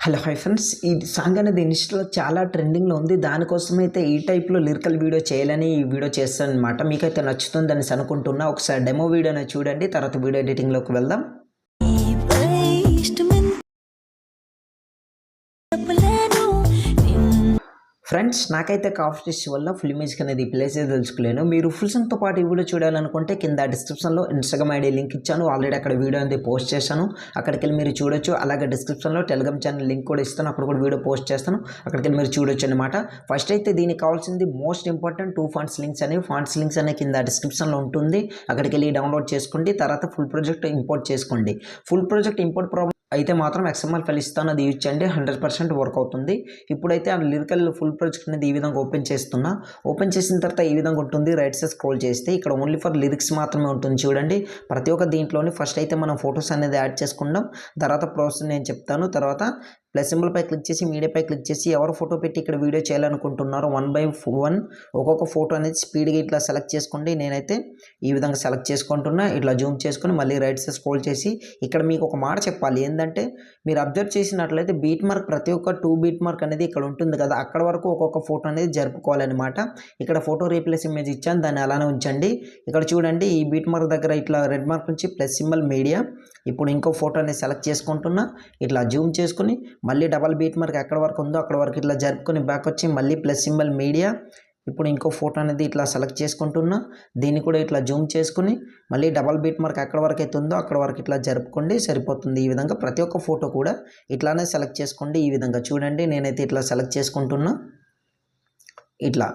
Hello hi friends, ఈ song అనేది ఇన్స్టాలో చాలా ట్రెండింగ్లో ఉంది. దానికోసమైతే ఈ టైప్లో లిరికల్ వీడియో చేయాలని ఈ వీడియో చేస్తాను అనమాట. మీకైతే నచ్చుతుందని అనుకుంటున్నా. ఒకసారి డెమో వీడియోని చూడండి, తర్వాత వీడియో ఎడిటింగ్లోకి వెళ్దాం. ఫ్రెండ్స్, నాకైతే కాంపిటీషన్ వల్ల ఫుల్ మ్యూజిక్ అనేది ప్లేస్ తెలుసుకోలేను. మీరు ఫుల్ సాంగ్తో పాటు ఈ వీడియో చూడాలనుకుంటే కింద డిస్క్రిప్షన్లో ఇన్స్టాగ్రామ్ ఐడి లింక్ ఇచ్చాను. ఆల్రెడీ అక్కడ వీడియో అనేది పోస్ట్ చేశాను, అక్కడికి వెళ్ళి మీరు చూడొచ్చు. అలాగే డిస్క్రిప్షన్లో టెలిగ్రామ్ ఛానల్ లింక్ కూడా ఇస్తాను, అక్కడ కూడా వీడియో పోస్ట్ చేస్తాను, అక్కడికి వెళ్ళి మీరు చూడొచ్చు అనమాట. ఫస్ట్ అయితే దీనికి కావాల్సింది మోస్ట్ ఇంపార్టెంట్ 2 ఫాంట్స్ లింక్స్ అనేవి. ఫాంట్స్ లింక్స్ అనేవి కింద డిస్క్రిప్షన్లో ఉంటుంది, అక్కడికి వెళ్ళి డౌన్లోడ్ చేసుకోండి. తర్వాత ఫుల్ ప్రాజెక్ట్ ఇంపోర్ట్ చేసుకోండి. ఫుల్ ప్రాజెక్ట్ ఇంపోర్ట్ ప్రాబ్లం అయితే మాత్రం XML ఫైల్ ఇస్తాను, అది యూజ్ చేయండి, 100% వర్క్ అవుతుంది. ఇప్పుడైతే ఆ లిరికల్ ఫుల్ ప్రాజెక్ట్ అనేది ఈ విధంగా ఓపెన్ చేస్తున్నా. ఓపెన్ చేసిన తర్వాత ఈ విధంగా ఉంటుంది. రైట్ సైడ్ స్క్రోల్ చేస్తే ఇక్కడ ఓన్లీ ఫర్ లిరిక్స్ మాత్రమే ఉంటుంది చూడండి. ప్రతి ఒక్క దీంట్లోని ఫస్ట్ అయితే మనం ఫొటోస్ అనేది యాడ్ చేసుకుందాం. తర్వాత ప్రాసెస్ నేను చెప్తాను. తర్వాత ప్లస్ సింబల్పై క్లిక్ చేసి మీడియాపై క్లిక్ చేసి ఎవరు ఫోటో పెట్టి ఇక్కడ వీడియో చేయాలనుకుంటున్నారో 1 by 1 ఒక్కొక్క ఫోటో అనేది స్పీడ్గా ఇట్లా సెలెక్ట్ చేసుకోండి. నేనైతే ఈ విధంగా సెలెక్ట్ చేసుకుంటున్నా. ఇట్లా జూమ్ చేసుకొని మళ్ళీ రైట్ సైడ్ స్క్రోల్ చేసి ఇక్కడ మీకు ఒక మాట చెప్పాలి. ఏంటంటే మీరు అబ్జర్వ్ చేసినట్లయితే బీట్ మార్క్ ప్రతి ఒక్క 2 బీట్ మార్క్ అనేది ఇక్కడ ఉంటుంది కదా, అక్కడ వరకు ఒక్కొక్క ఫోటో అనేది జరుపుకోవాలన్నమాట. ఇక్కడ ఫోటో రీప్లేస్ ఇమేజ్ ఇచ్చాను, దాన్ని అలానే ఉంచండి. ఇక్కడ చూడండి, ఈ బీట్ మార్క్ దగ్గర ఇట్లా రెడ్ మార్క్ నుంచి ప్లస్ సింబల్ మీడియా. ఇప్పుడు ఇంకో ఫోటో అనేది సెలెక్ట్ చేసుకుంటున్నా. ఇట్లా జూమ్ చేసుకుని మళ్ళీ డబల్ బీట్ మార్క్ ఎక్కడ వరకు ఉందో అక్కడ వరకు ఇట్లా జరుపుకొని బ్యాక్ వచ్చి మళ్ళీ ప్లస్ సింబల్ మీడియా. ఇప్పుడు ఇంకో ఫోటో అనేది ఇట్లా సెలెక్ట్ చేసుకుంటున్నా. దీన్ని కూడా ఇట్లా జూమ్ చేసుకుని మళ్ళీ డబల్ బీట్ మార్క్ ఎక్కడ వరకు అయితే ఉందో అక్కడ వరకు ఇట్లా జరుపుకోండి, సరిపోతుంది. ఈ విధంగా ప్రతి ఒక్క ఫోటో కూడా ఇట్లానే సెలెక్ట్ చేసుకోండి. ఈ విధంగా చూడండి, నేనైతే ఇట్లా సెలెక్ట్ చేసుకుంటున్నా. ఇట్లా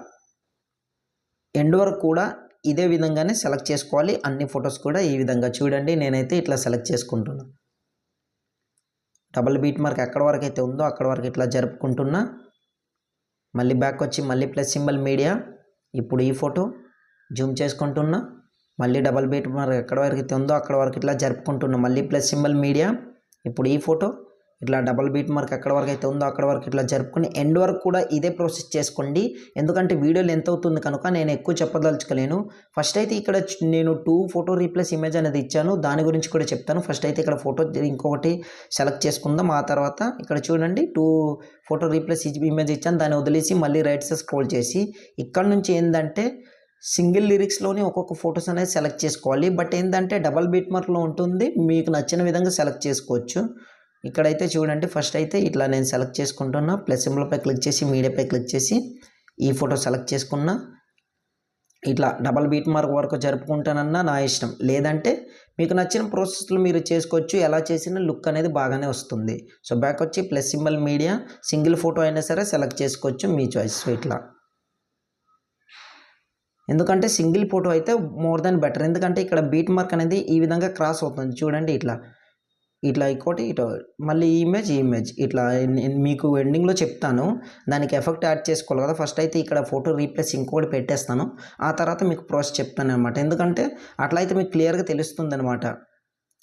ఎండ్ వరకు కూడా ఇదే విధంగానే సెలెక్ట్ చేసుకోవాలి. అన్ని ఫొటోస్ కూడా ఈ విధంగా చూడండి, నేనైతే ఇట్లా సెలెక్ట్ చేసుకుంటున్నా. డబల్ బీట్ మార్క్ ఎక్కడ వరకు అయితే ఉందో అక్కడ వరకు ఇట్లా జరుపుకుంటున్నా. మళ్ళీ బ్యాక్ వచ్చి మళ్ళీ ప్లస్ సింబల్ మీడియా. ఇప్పుడు ఈ ఫోటో జూమ్ చేసుకుంటున్నా. మళ్ళీ డబల్ బీట్ మార్క్ ఎక్కడ వరకు అయితే ఉందో అక్కడ వరకు ఇట్లా జరుపుకుంటున్నా. మళ్ళీ ప్లస్ సింబల్ మీడియా. ఇప్పుడు ఈ ఫోటో ఇట్లా డబల్ బీట్ మార్క్ ఎక్కడ వరకు అయితే ఉందో అక్కడ వరకు ఇట్లా జరుపుకొని ఎండ్ వరకు కూడా ఇదే ప్రాసెస్ చేసుకోండి. ఎందుకంటే వీడియోలు ఎంత అవుతుంది కనుక నేను ఎక్కువ చెప్పదలుచుకోలేను. ఫస్ట్ అయితే ఇక్కడ నేను 2 ఫోటో రీప్లేస్ ఇమేజ్ అనేది ఇచ్చాను, దాని గురించి కూడా చెప్తాను. ఫస్ట్ అయితే ఇక్కడ ఫోటో ఇంకొకటి సెలెక్ట్ చేసుకుందాం. ఆ తర్వాత ఇక్కడ చూడండి 2 ఫోటో రీప్లేస్ ఇమేజ్ ఇచ్చాను, దాన్ని వదిలేసి మళ్ళీ రైట్ సైడ్ స్క్రోల్ చేసి ఇక్కడ నుంచి ఏంటంటే సింగిల్ లిరిక్స్లోని ఒక్కొక్క ఫొటోస్ అనేది సెలెక్ట్ చేసుకోవాలి. బట్ ఏంటంటే డబల్ బీట్ మార్క్లో ఉంటుంది, మీకు నచ్చిన విధంగా సెలెక్ట్ చేసుకోవచ్చు. ఇక్కడైతే చూడండి, ఫస్ట్ అయితే ఇట్లా నేను సెలెక్ట్ చేసుకుంటున్నా. ప్లస్ సింబల్పై క్లిక్ చేసి మీడియాపై క్లిక్ చేసి ఈ ఫోటో సెలెక్ట్ చేసుకున్నా. ఇట్లా డబల్ బీట్ మార్క్ వరకు జరుపుకుంటానన్నా నా ఇష్టం, లేదంటే మీకు నచ్చిన ప్రాసెస్లో మీరు చేసుకోవచ్చు. ఎలా చేసినా లుక్ అనేది బాగానే వస్తుంది. సో బ్యాక్ వచ్చి plus symbol media, single photo అయినా సరే సెలెక్ట్ చేసుకోవచ్చు, మీ చాయిస్. ఇట్లా ఎందుకంటే సింగిల్ ఫోటో అయితే మోర్ దాన్ బెటర్. ఎందుకంటే ఇక్కడ బీట్ మార్క్ అనేది ఈ విధంగా క్రాస్ అవుతుంది చూడండి. ఇట్లా ఇంకోటి ఇటు మళ్ళీ ఇమేజ్ ఇట్లా మీకు ఎండింగ్లో చెప్తాను. దానికి ఎఫెక్ట్ యాడ్ చేసుకోవాలి కదా. ఫస్ట్ అయితే ఇక్కడ ఫోటో రీప్లేస్ ఇంకోటి పెట్టేస్తాను, ఆ తర్వాత మీకు ప్రాసెస్ చెప్తాను అనమాట. ఎందుకంటే అట్లయితే మీకు క్లియర్గా తెలుస్తుంది అనమాట.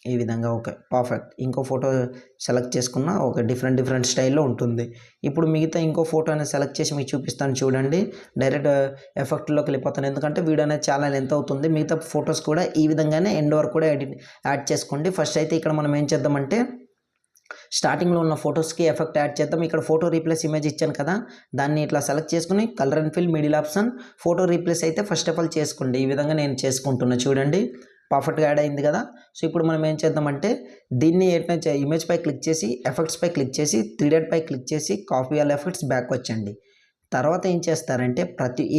ఈ విధంగా ఓకే, పర్ఫెక్ట్. ఇంకో ఫోటో సెలెక్ట్ చేసుకున్న ఒక డిఫరెంట్ స్టైల్లో ఉంటుంది. ఇప్పుడు మిగతా ఇంకో ఫోటో అనేది సెలెక్ట్ చేసి మీకు చూపిస్తాను చూడండి. డైరెక్ట్ ఎఫెక్ట్లోకి వెళ్ళిపోతాను, ఎందుకంటే వీడియో అనేది చాలా లెంత్ అవుతుంది. మిగతా ఫొటోస్ కూడా ఈ విధంగానే ఎండ్ వరకు కూడా యాడ్ చేసుకోండి. ఫస్ట్ అయితే ఇక్కడ మనం ఏం చేద్దామంటే స్టార్టింగ్లో ఉన్న ఫొటోస్కి ఎఫెక్ట్ యాడ్ చేద్దాం. ఇక్కడ ఫోటో రీప్లేస్ ఇమేజ్ ఇచ్చాను కదా, దాన్ని ఇట్లా సెలెక్ట్ చేసుకుని colour and fill middle option photo replace అయితే ఫస్ట్ ఆఫ్ ఆల్ చేసుకోండి. ఈ విధంగా నేను చేసుకుంటున్నా చూడండి, పర్ఫెక్ట్గా యాడ్ అయింది కదా. సో ఇప్పుడు మనం ఏం చేద్దామంటే దీన్ని ఏంటంటే ఇమేజ్పై క్లిక్ చేసి ఎఫెక్ట్స్పై క్లిక్ చేసి 3 డాట్ పై క్లిక్ చేసి కాపీ ఆల్ ఎఫెక్ట్స్ బ్యాక్ వచ్చండి. తర్వాత ఏం చేస్తారంటే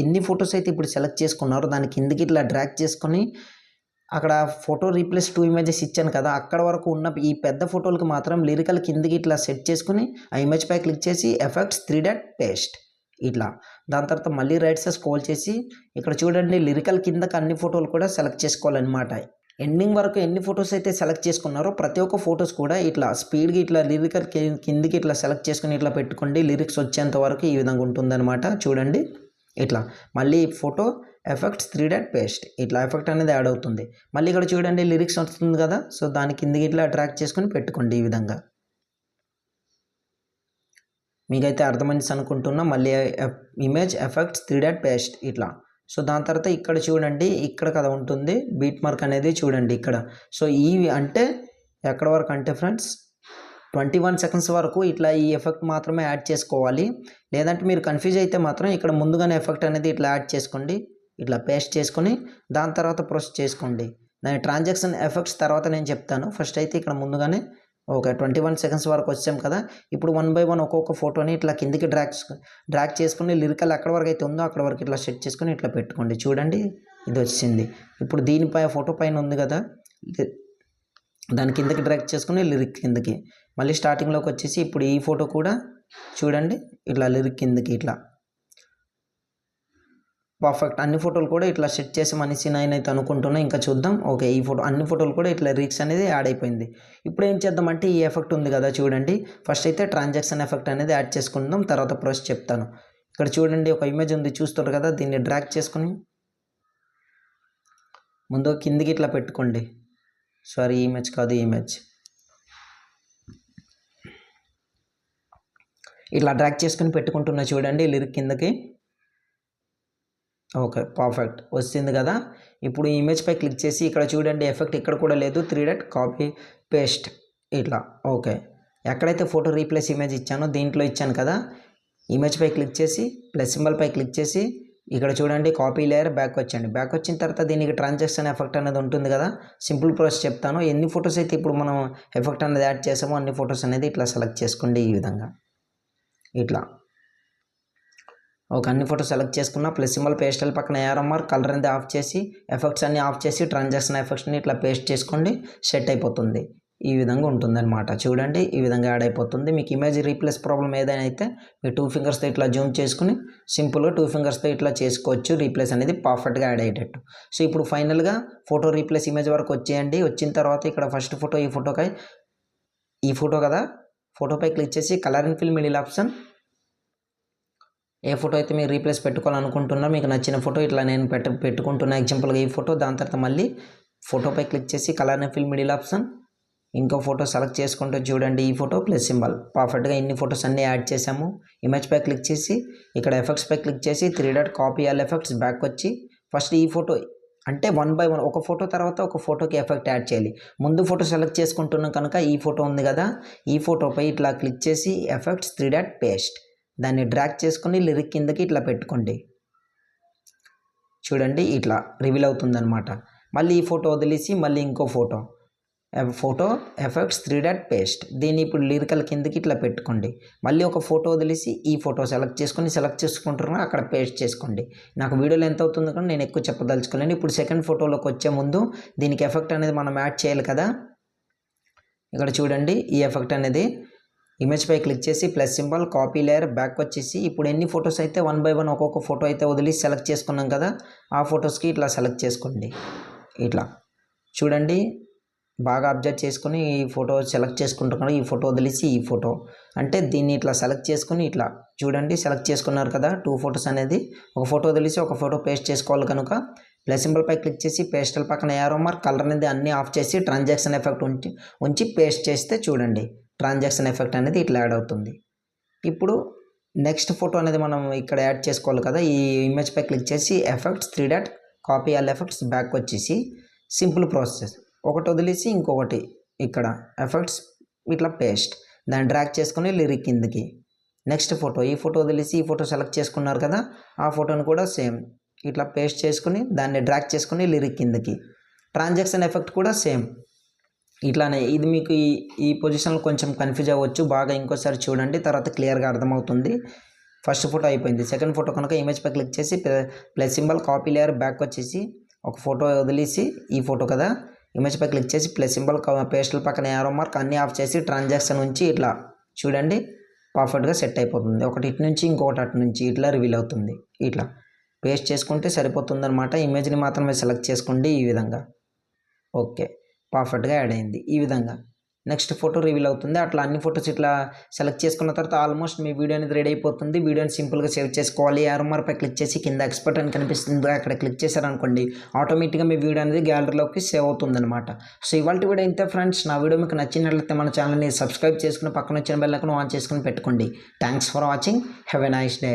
ఎన్ని ఫొటోస్ అయితే ఇప్పుడు సెలెక్ట్ చేసుకున్నారో దాని కిందికి ఇట్లా డ్రాగ్ చేసుకొని అక్కడ ఫోటో రీప్లేస్ 2 ఇమేజెస్ ఇచ్చాను కదా, అక్కడ వరకు ఉన్న ఈ పెద్ద ఫోటోలకి మాత్రం లిరికల్ కిందికి ఇట్లా సెట్ చేసుకుని ఆ ఇమేజ్పై క్లిక్ చేసి ఎఫెక్ట్స్ 3 డాట్ పేస్ట్ ఇట్లా. దాని తర్వాత మళ్ళీ రైట్ సైడ్ స్క్రోల్ చేసి ఇక్కడ చూడండి లిరికల్ కిందకి అన్ని ఫోటోలు కూడా సెలెక్ట్ చేసుకోవాలన్నమాట. ఎండింగ్ వరకు ఎన్ని ఫొటోస్ అయితే సెలెక్ట్ చేసుకున్నారో ప్రతి ఒక్క ఫొటోస్ కూడా ఇట్లా స్పీడ్గా ఇట్లా లిరికల్ కిందికి ఇట్లా సెలెక్ట్ చేసుకుని ఇట్లా పెట్టుకోండి. లిరిక్స్ వచ్చేంత వరకు ఈ విధంగా ఉంటుందన్నమాట చూడండి. ఇట్లా మళ్ళీ ఫోటో ఎఫెక్ట్స్ 3 డాట్ పేస్ట్ ఇట్లా ఎఫెక్ట్ అనేది యాడ్ అవుతుంది. మళ్ళీ ఇక్కడ చూడండి లిరిక్స్ వస్తుంది కదా, సో దాని కిందికి ఇట్లా డ్రాగ్ చేసుకుని పెట్టుకోండి ఈ విధంగా. మీకైతే అర్థమైంది అనుకుంటున్నా. మళ్ళీ ఇమేజ్ ఎఫెక్ట్స్ 3 డాట్ పేస్ట్ ఇట్లా. సో దాని తర్వాత ఇక్కడ చూడండి, ఇక్కడ కదా ఉంటుంది బీట్ మార్క్ అనేది చూడండి ఇక్కడ. సో అంటే ఎక్కడ వరకు అంటే ఫ్రెండ్స్ 21 సెకండ్స్ వరకు ఇట్లా ఈ ఎఫెక్ట్ మాత్రమే యాడ్ చేసుకోవాలి. లేదంటే మీరు కన్ఫ్యూజ్ అయితే మాత్రం ఇక్కడ ముందుగానే ఎఫెక్ట్ అనేది ఇట్లా యాడ్ చేసుకోండి. ఇట్లా పేస్ట్ చేసుకొని దాని తర్వాత ప్రొసీడ్ చేసుకోండి. దాని ట్రాన్సాక్షన్ ఎఫెక్ట్స్ తర్వాత నేను చెప్తాను. ఫస్ట్ అయితే ఇక్కడ ముందుగానే ఓకే 21 సెకండ్స్ వరకు వచ్చాం కదా. ఇప్పుడు 1 బై 1 ఒక్కొక్క ఫోటోని ఇట్లా కిందికి డ్రాగ్ చేసుకుని లిరికల్ ఎక్కడ వరకు అయితే ఉందో అక్కడ వరకు ఇట్లా సెట్ చేసుకొని ఇట్లా పెట్టుకోండి. చూడండి ఇది వచ్చింది. ఇప్పుడు దీనిపై ఫోటో పైన ఉంది కదా, దాని కిందకి డ్రాగ్ చేసుకుని లిరిక్ కిందకి మళ్ళీ స్టార్టింగ్లోకి వచ్చేసి ఇప్పుడు ఈ ఫోటో కూడా చూడండి ఇట్లా లిరిక్ కిందకి ఇట్లా పర్ఫెక్ట్. అన్ని ఫోటోలు కూడా ఇట్లా సెట్ చేసి మనిషి నేనైతే అనుకుంటున్నా. ఇంకా చూద్దాం. ఓకే ఈ ఫోటో అన్ని ఫోటోలు కూడా ఇట్లా లిరిక్స్ అనేది యాడ్ అయిపోయింది. ఇప్పుడు ఏం చేద్దామంటే ఈ ఎఫెక్ట్ ఉంది కదా చూడండి, ఫస్ట్ అయితే ట్రాన్సాక్షన్ ఎఫెక్ట్ అనేది యాడ్ చేసుకుందాం, తర్వాత ప్రోసెస్ చెప్తాను. ఇక్కడ చూడండి ఒక ఇమేజ్ ఉంది చూస్తారు కదా, దీన్ని డ్రాగ్ చేసుకుని ముందు కిందికి ఇట్లా పెట్టుకోండి. సారీ ఇమేజ్ కాదు, ఇమేజ్ ఇట్లా డ్రాగ్ చేసుకుని పెట్టుకుంటున్నా చూడండి లిరిక్ కిందకి. ఓకే పర్ఫెక్ట్ వచ్చింది కదా. ఇప్పుడు ఈ ఇమేజ్పై క్లిక్ చేసి ఇక్కడ చూడండి ఎఫెక్ట్ ఇక్కడ కూడా లేదు, 3 డాట్ కాపీ పేస్ట్ ఇట్లా. ఓకే ఎక్కడైతే ఫోటో రీప్లేస్ ఇమేజ్ ఇచ్చానో దీంట్లో ఇచ్చాను కదా, ఇమేజ్పై క్లిక్ చేసి ప్లస్ సింబల్పై క్లిక్ చేసి ఇక్కడ చూడండి కాపీ లేయర్ బ్యాక్ వచ్చండి. బ్యాక్ వచ్చిన తర్వాత దీనికి ట్రాన్సాక్షన్ ఎఫెక్ట్ అనేది ఉంటుంది కదా, సింపుల్ ప్రాసెస్ చెప్తాను. ఎన్ని ఫొటోస్ అయితే ఇప్పుడు మనం ఎఫెక్ట్ అనేది యాడ్ చేసామో అన్ని ఫొటోస్ అనేది ఇట్లా సెలెక్ట్ చేసుకోండి ఈ విధంగా ఇట్లా. ఒక అన్ని ఫోటో సెలెక్ట్ చేసుకున్న ప్లస్ సింబల్ పేస్టల్ పక్కన ఏరో మార్క్ కలర్ అనేది ఆఫ్ చేసి ఎఫెక్ట్స్ అన్ని ఆఫ్ చేసి ట్రాన్సాక్షన్ ఎఫెక్ట్స్ని ఇట్లా పేస్ట్ చేసుకోండి, సెట్ అయిపోతుంది. ఈ విధంగా ఉంటుందన్నమాట. చూడండి ఈ విధంగా యాడ్ అయిపోతుంది. మీకు ఇమేజ్ రీప్లేస్ ప్రాబ్లం ఏదైనా అయితే మీరు 2 ఫింగర్స్తో ఇట్లా జూమ్ చేసుకుని సింపుల్గా 2 ఫింగర్స్తో ఇట్లా చేసుకోవచ్చు, రీప్లేస్ అనేది పర్ఫెక్ట్గా యాడ్ అయ్యేటట్టు. సో ఇప్పుడు ఫైనల్గా ఫోటో రీప్లేస్ ఇమేజ్ వరకు వచ్చేయండి. వచ్చిన తర్వాత ఇక్కడ ఫస్ట్ ఫోటో ఈ ఫోటో కదా, ఫోటోపై క్లిక్ చేసి colour and fill middle option, A photo అయితే మీరు రీప్లేస్ పెట్టుకోవాలనుకుంటున్నా మీకు నచ్చిన ఫోటో ఇట్లా నేను పెట్టుకుంటున్నా ఎగ్జాంపుల్గా ఈ ఫోటో. దాని తర్వాత మళ్ళీ ఫోటోపై క్లిక్ చేసి colour and fill middle option, ఇంకో ఫోటో సెలెక్ట్ చేసుకుంటూ చూడండి ఈ ఫోటో ప్లస్ సింబల్. పర్ఫెక్ట్గా ఇన్ని ఫొటోస్ అన్నీ యాడ్ చేసాము. ఇమేజ్పై క్లిక్ చేసి ఇక్కడ ఎఫెక్ట్స్పై క్లిక్ చేసి 3 dot copy all effects back వచ్చి ఫస్ట్ ఈ ఫోటో అంటే 1 బై 1 ఒక ఫోటో తర్వాత ఒక ఫోటోకి ఎఫెక్ట్ యాడ్ చేయాలి. ముందు ఫోటో సెలెక్ట్ చేసుకుంటున్నాం కనుక ఈ ఫోటో ఉంది కదా, ఈ ఫోటోపై ఇట్లా క్లిక్ చేసి ఎఫెక్ట్స్ 3 డాట్ పేస్ట్, దాన్ని డ్రాగ్ చేసుకొని లిరిక్ కిందకి ఇట్లా పెట్టుకోండి. చూడండి ఇట్లా రివీల్ అవుతుందన్నమాట. మళ్ళీ ఈ ఫోటో వదిలేసి మళ్ళీ ఇంకో ఫోటో ఎఫెక్ట్స్ 3 డాట్ పేస్ట్, దీన్ని ఇప్పుడు లిరికల్ కిందకి ఇట్లా పెట్టుకోండి. మళ్ళీ ఒక ఫోటో వదిలేసి ఈ ఫోటో సెలెక్ట్ చేసుకుంటున్నా అక్కడ పేస్ట్ చేసుకోండి. నాకు వీడియోలో ఎంత అవుతుందో కానీ నేను ఎక్కువ చెప్పదలుచుకోలేను. ఇప్పుడు సెకండ్ ఫోటోలోకి వచ్చే ముందు దీనికి ఎఫెక్ట్ అనేది మనం యాడ్ చేయాలి కదా. ఇక్కడ చూడండి ఈ ఎఫెక్ట్ అనేది ఇమేజ్పై క్లిక్ చేసి plus symbol copy layer back వచ్చేసి ఇప్పుడు ఎన్ని ఫొటోస్ అయితే 1 బై 1 ఒక్కొక్క ఫోటో అయితే వదిలేసి సెలెక్ట్ చేసుకున్నాం కదా, ఆ ఫొటోస్కి ఇట్లా సెలెక్ట్ చేసుకోండి. ఇట్లా చూడండి బాగా అబ్జర్వ్ చేసుకొని ఈ ఫోటో సెలెక్ట్ చేసుకుంటున్నారు. ఈ ఫోటో వదిలేసి ఈ ఫోటో అంటే దీన్ని ఇట్లా సెలెక్ట్ చేసుకుని ఇట్లా చూడండి సెలెక్ట్ చేసుకున్నారు కదా 2 ఫొటోస్ అనేది. ఒక ఫోటో వదిలేసి ఒక ఫోటో పేస్ట్ చేసుకోవాలి కనుక ప్లస్ సింబల్పై క్లిక్ చేసి పేస్టల్ పక్కన ఏరో మార్క్ కలర్ అనేది అన్నీ ఆఫ్ చేసి ట్రాన్సాక్షన్ ఎఫెక్ట్ ఉంచి పేస్ట్ చేస్తే చూడండి ట్రాన్సాక్షన్ ఎఫెక్ట్ అనేది ఇట్లా యాడ్ అవుతుంది. ఇప్పుడు నెక్స్ట్ ఫోటో అనేది మనం ఇక్కడ యాడ్ చేసుకోవాలి కదా, ఈ ఇమేజ్పై క్లిక్ చేసి effects 3 dot copy all effects back వచ్చేసి సింపుల్ ప్రాసెస్ ఒకటి వదిలేసి ఇంకొకటి ఇక్కడ ఎఫెక్ట్స్ ఇట్లా పేస్ట్, దాన్ని డ్రాగ్ చేసుకుని లిరిక్ కిందకి. నెక్స్ట్ ఫోటో ఈ ఫోటో వదిలేసి ఈ ఫోటో సెలెక్ట్ చేసుకున్నారు కదా, ఆ ఫోటోని కూడా సేమ్ ఇట్లా పేస్ట్ చేసుకుని దాన్ని డ్రాగ్ చేసుకుని లిరిక్ కిందకి. ట్రాన్సాక్షన్ ఎఫెక్ట్ కూడా సేమ్ ఇట్లానే. ఇది మీకు ఈ పొజిషన్లో కొంచెం కన్ఫ్యూజ్ అవ్వచ్చు, బాగా ఇంకోసారి చూడండి తర్వాత క్లియర్గా అర్థమవుతుంది. ఫస్ట్ ఫోటో అయిపోయింది. సెకండ్ ఫోటో కనుక ఇమేజ్పై క్లిక్ చేసి plus symbol copy layer back వచ్చేసి ఒక ఫోటో వదిలేసి ఈ ఫోటో కదా, ఇమేజ్పై క్లిక్ చేసి ప్లస్ సింబల్ పేస్టల్ పక్కన ఏరో మార్క్ అన్నీ ఆఫ్ చేసి ట్రాన్సాక్షన్ నుంచి ఇట్లా చూడండి పర్ఫెక్ట్గా సెట్ అయిపోతుంది. ఒకటి ఇటు నుంచి ఇంకొకటి అటు నుంచి ఇట్లా రివీల్ అవుతుంది. ఇట్లా పేస్ట్ చేసుకుంటే సరిపోతుంది అనమాట. ఇమేజ్ని మాత్రమే సెలెక్ట్ చేసుకోండి ఈ విధంగా. ఓకే పర్ఫెక్ట్గా యాడ్ అయింది ఈ విధంగా. నెక్స్ట్ ఫోటో రివీల్ అవుతుంది. అట్లా అన్ని ఫొటోస్ ఇట్లా సెలెక్ట్ చేసుకున్న తర్వాత ఆల్మోస్ట్ మీ వీడియో అనేది రెడీ అయిపోతుంది. వీడియోని సింపుల్గా సేవ్ చేసుకోవాలి. ఆర్ఎంఆర్పై క్లిక్ చేసి కింద ఎక్స్పర్ట్ అని కనిపిస్తుంది, అక్కడ క్లిక్ చేశారనుకోండి ఆటోమేటిక్గా మీ వీడియో అనేది గ్యాలరీలోకి సేవ్ అవుతుంది అనమాట. సో ఇవాళ వీడియో ఇంతే ఫ్రెండ్స్. నా వీడియో మీకు నచ్చినట్లయితే మన ఛానల్ని సబ్స్క్రైబ్ చేసుకుని పక్కన వచ్చిన బెల్ ఐకాన్ ఆన్ చేసుకుని పెట్టుకోండి. Thanks for watching. Have a nice day.